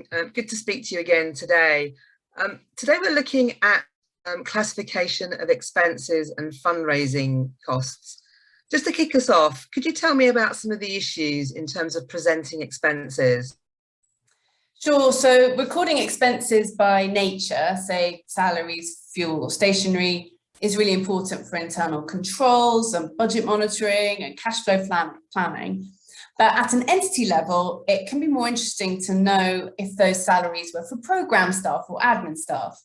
Karen. Good to speak to you again today. Today we're looking at classification of expenses and fundraising costs. Just to kick us off, could you tell me about some of the issues in terms of presenting expenses? Sure. So recording expenses by nature, say salaries, fuel or stationery, is really important for internal controls and budget monitoring and cash flow planning. But at an entity level, it can be more interesting to know if those salaries were for program staff or admin staff.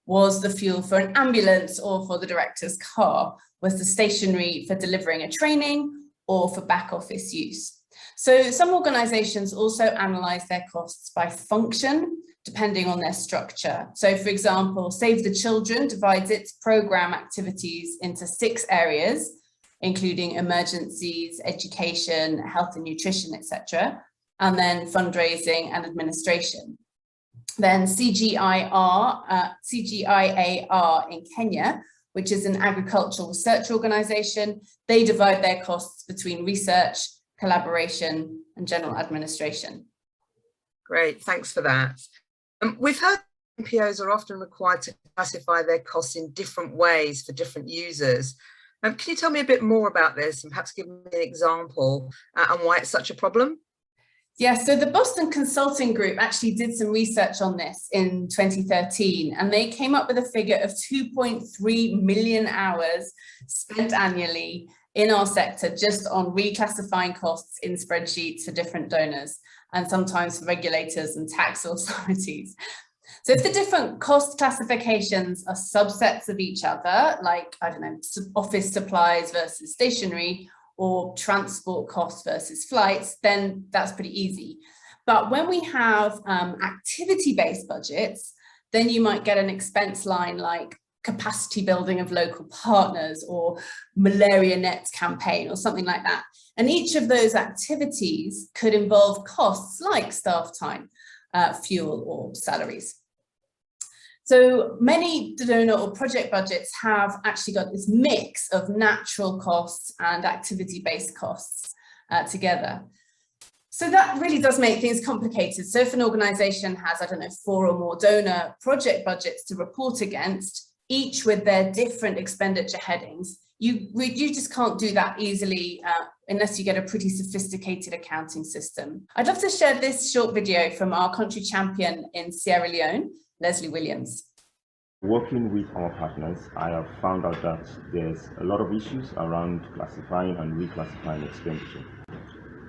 Was the fuel for an ambulance or for the director's car? Was the stationery for delivering a training or for back office use? So some organizations also analyze their costs by function, depending on their structure. So for example, Save the Children divides its program activities into 6 areas, including emergencies, education, health and nutrition, etc., and then fundraising and administration. Then CGIAR in Kenya, which is an agricultural research organization, they divide their costs between research, collaboration, and general administration. Great, thanks for that. We've heard NPOs are often required to classify their costs in different ways for different users. Can you tell me a bit more about this and perhaps give me an example and why it's such a problem? Yeah, so the Boston Consulting Group actually did some research on this in 2013, and they came up with a figure of 2.3 million hours spent annually in our sector just on reclassifying costs in spreadsheets for different donors and sometimes for regulators and tax authorities. So if the different cost classifications are subsets of each other, like, I don't know, office supplies versus stationery, or transport costs versus flights, then that's pretty easy. But when we have activity-based budgets, then you might get an expense line like capacity building of local partners or malaria nets campaign or something like that. And each of those activities could involve costs like staff time, fuel or salaries. So many donor or project budgets have actually got this mix of natural costs and activity-based costs together. So that really does make things complicated. So if an organization has, I don't know, 4 or more donor project budgets to report against, each with their different expenditure headings, you just can't do that easily unless you get a pretty sophisticated accounting system. I'd love to share this short video from our country champion in Sierra Leone, Leslie Williams. Working with our partners, I have found out that there's a lot of issues around classifying and reclassifying expenditure.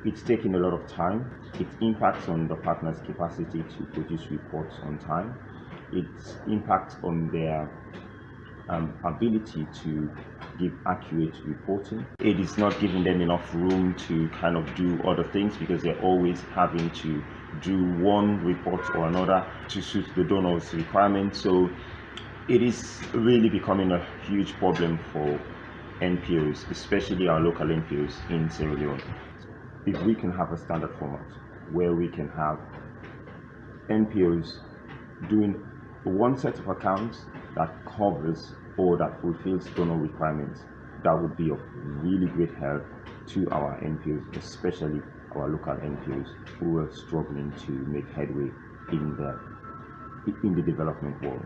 It's taking a lot of time. It impacts on the partner's capacity to produce reports on time. It impacts on their ability to give accurate reporting. It is not giving them enough room to kind of do other things because they're always having to do one report or another to suit the donor's requirements. So it is really becoming a huge problem for NPOs, especially our local NPOs in Sierra Leone. If we can have a standard format where we can have NPOs doing one set of accounts that covers or that fulfills donor requirements, that would be of really great help to our NPOs, especially our local NPOs who are struggling to make headway in the development world.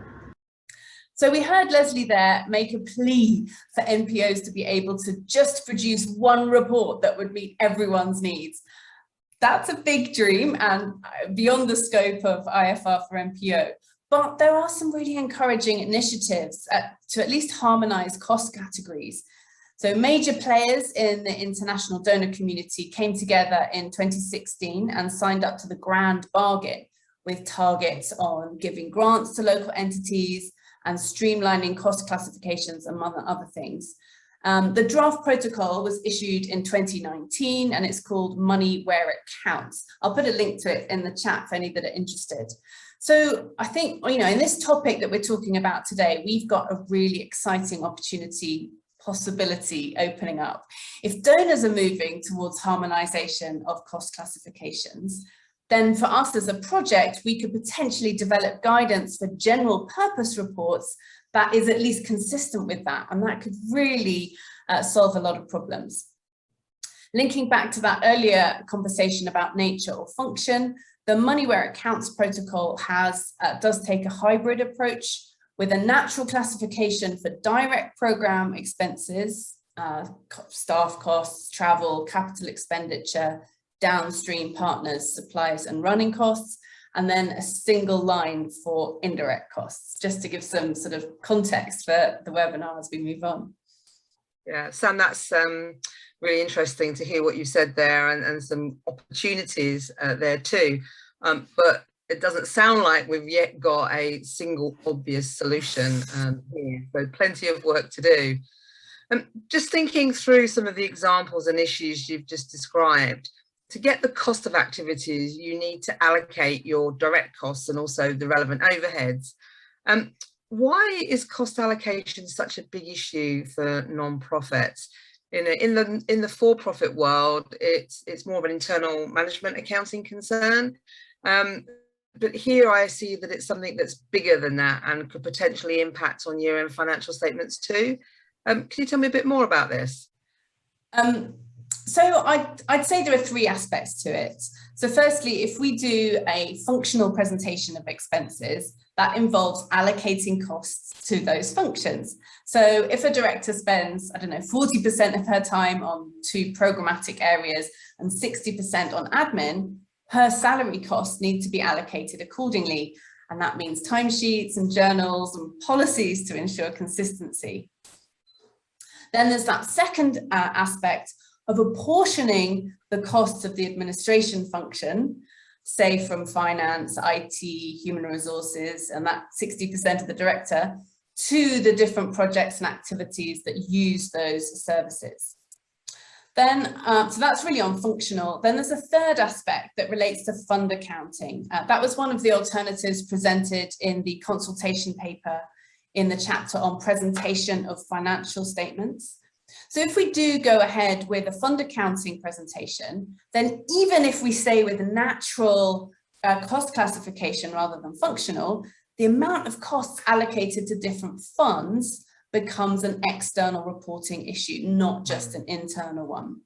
So we heard Leslie there make a plea for NPOs to be able to just produce one report that would meet everyone's needs. That's a big dream and beyond the scope of IFR4NPO. But there are some really encouraging initiatives to at least harmonise cost categories. So major players in the international donor community came together in 2016 and signed up to the Grand Bargain with targets on giving grants to local entities and streamlining cost classifications, among other things. The draft protocol was issued in 2019 and it's called Money Where It Counts. I'll put a link to it in the chat for any that are interested. So I think, you know, in this topic that we're talking about today, we've got a really exciting possibility opening up. If donors are moving towards harmonization of cost classifications, then for us as a project, we could potentially develop guidance for general purpose reports that is at least consistent with that. And that could really solve a lot of problems. Linking back to that earlier conversation about nature or function, the money where it counts protocol does take a hybrid approach with a natural classification for direct program expenses, staff costs, travel, capital expenditure, downstream partners, suppliers and running costs, and then a single line for indirect costs, just to give some sort of context for the webinar as we move on. Yeah, Sam, that's really interesting to hear what you said there, and some opportunities there too. But it doesn't sound like we've yet got a single obvious solution here, so plenty of work to do. Just thinking through some of the examples and issues you've just described, to get the cost of activities, you need to allocate your direct costs and also the relevant overheads. Why is cost allocation such a big issue for non-profits? In the for-profit world, it's more of an internal management accounting concern. But here I see that it's something that's bigger than that and could potentially impact on year-end financial statements too. Can you tell me a bit more about this? So I'd say there are three aspects to it. So firstly, if we do a functional presentation of expenses, that involves allocating costs to those functions. So if a director spends, 40% of her time on 2 programmatic areas and 60% on admin, her salary costs need to be allocated accordingly. And that means timesheets and journals and policies to ensure consistency. Then there's that second aspect of apportioning the costs of the administration function, say from finance, IT, human resources, and that 60% of the director, to the different projects and activities that use those services. Then, so that's really on functional. Then there's a third aspect that relates to fund accounting. That was one of the alternatives presented in the consultation paper in the chapter on presentation of financial statements. So if we do go ahead with a fund accounting presentation, then even if we stay with a natural cost classification rather than functional, the amount of costs allocated to different funds becomes an external reporting issue, not just an internal one.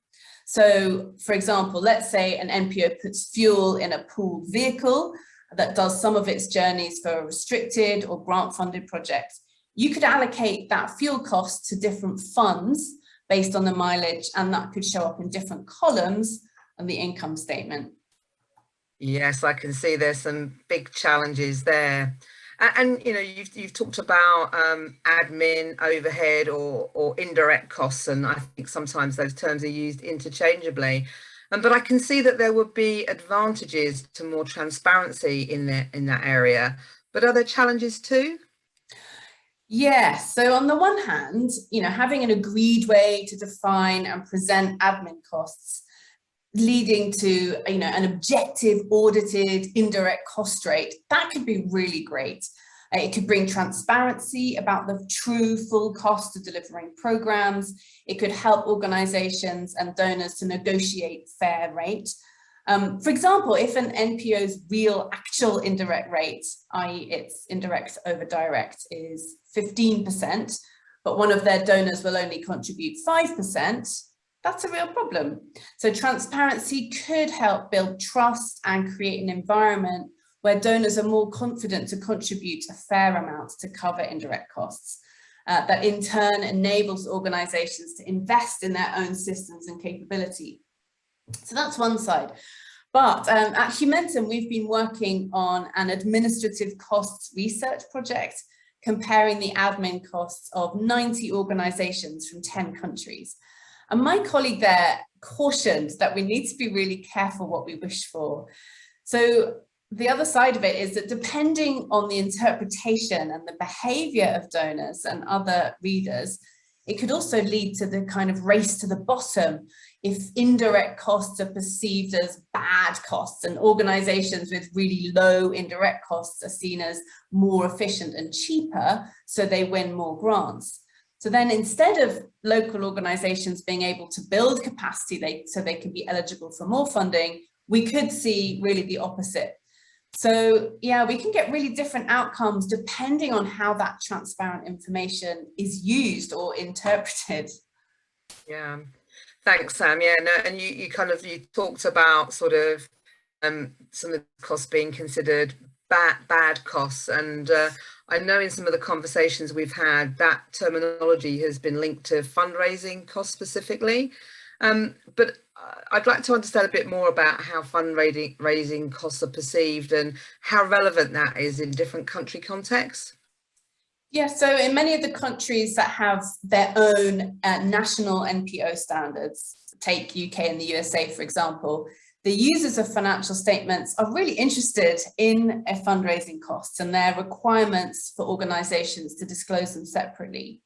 So for example, let's say an NPO puts fuel in a pooled vehicle that does some of its journeys for a restricted or grant funded project. You could allocate that fuel cost to different funds based on the mileage, and that could show up in different columns on the income statement. Yes, I can see there's some big challenges there. And you know, you've talked about admin, overhead, or indirect costs, and I think sometimes those terms are used interchangeably. But I can see that there would be advantages to more transparency in that area. But are there challenges too? Yes. So on the one hand, having an agreed way to define and present admin costs, leading to an objective, audited, indirect cost rate, that could be really great. It could bring transparency about the true full cost of delivering programs. It could help organizations and donors to negotiate fair rate. For example, if an NPO's real actual indirect rate, i.e. its indirect over direct, is 15%, but one of their donors will only contribute 5%, that's a real problem. So transparency could help build trust and create an environment where donors are more confident to contribute a fair amount to cover indirect costs. That in turn enables organizations to invest in their own systems and capability. So that's one side. But at Humentum, we've been working on an administrative costs research project comparing the admin costs of 90 organizations from 10 countries. And my colleague there cautioned that we need to be really careful what we wish for. So the other side of it is that depending on the interpretation and the behavior of donors and other readers, it could also lead to the kind of race to the bottom if indirect costs are perceived as bad costs and organizations with really low indirect costs are seen as more efficient and cheaper, so they win more grants. So then instead of local organizations being able to build capacity so they can be eligible for more funding, we could see really the opposite. So yeah, we can get really different outcomes depending on how that transparent information is used or interpreted. Yeah. Thanks, Sam. Yeah, no, and you talked about sort of some of the costs being considered bad costs, and I know in some of the conversations we've had that terminology has been linked to fundraising costs specifically. But I'd like to understand a bit more about how fundraising costs are perceived and how relevant that is in different country contexts. Yeah, so in many of the countries that have their own national NPO standards, take UK and the USA, for example, the users of financial statements are really interested in fundraising costs and their requirements for organizations to disclose them separately.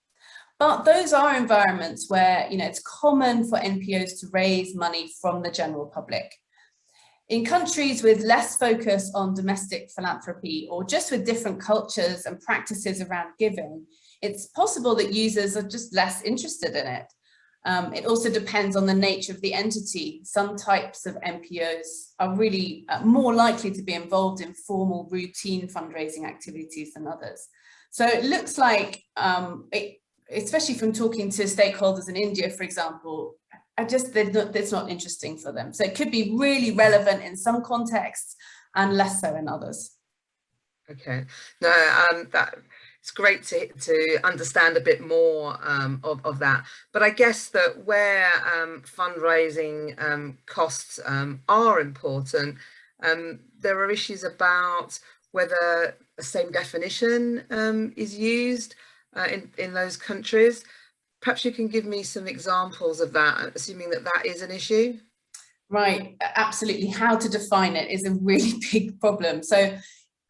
But those are environments where, it's common for NPOs to raise money from the general public. In countries with less focus on domestic philanthropy or just with different cultures and practices around giving, it's possible that users are just less interested in it. It also depends on the nature of the entity. Some types of NPOs are really more likely to be involved in formal routine fundraising activities than others. So it looks like, especially from talking to stakeholders in India, for example, it's not interesting for them. So it could be really relevant in some contexts and less so in others. Okay, no, it's great to understand a bit more of that. But I guess that where fundraising costs are important, there are issues about whether the same definition is used in those countries. Perhaps you can give me some examples of that, assuming that that is an issue. Right, absolutely. How to define it is a really big problem. So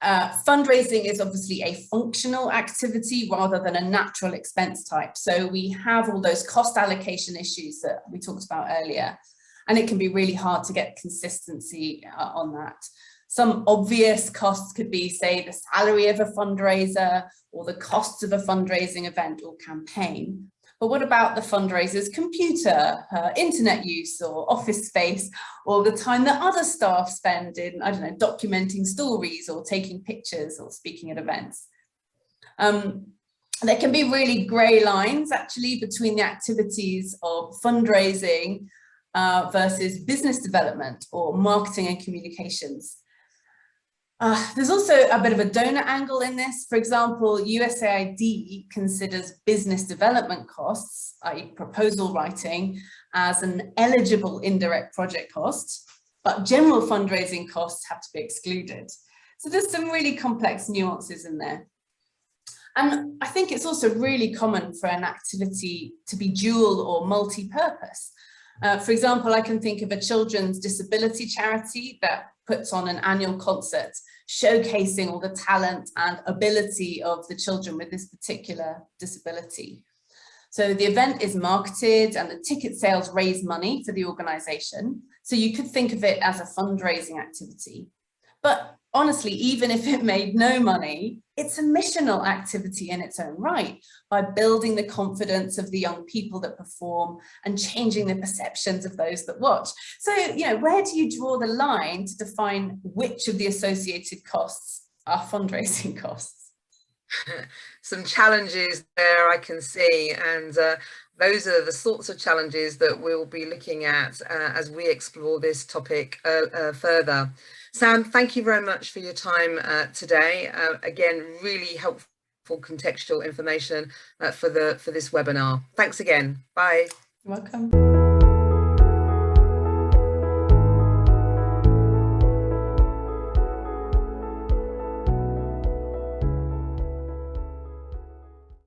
fundraising is obviously a functional activity rather than a natural expense type. So we have all those cost allocation issues that we talked about earlier, and it can be really hard to get consistency on that. Some obvious costs could be, say, the salary of a fundraiser or the costs of a fundraising event or campaign. But what about the fundraiser's computer, internet use or office space, or the time that other staff spend in, I don't know, documenting stories or taking pictures or speaking at events? There can be really grey lines actually between the activities of fundraising versus business development or marketing and communications. There's also a bit of a donor angle in this. For example, USAID considers business development costs, i.e. proposal writing, as an eligible indirect project cost, but general fundraising costs have to be excluded. So there's some really complex nuances in there. And I think it's also really common for an activity to be dual or multi-purpose. For example, I can think of a children's disability charity that puts on an annual concert showcasing all the talent and ability of the children with this particular disability. So the event is marketed and the ticket sales raise money for the organization. So you could think of it as a fundraising activity. But honestly, even if it made no money, it's a missional activity in its own right by building the confidence of the young people that perform and changing the perceptions of those that watch. So, where do you draw the line to define which of the associated costs are fundraising costs? Some challenges there I can see, and those are the sorts of challenges that we'll be looking at as we explore this topic further. Sam, thank you very much for your time today. Again, really helpful contextual information for this webinar. Thanks again. Bye. You're welcome.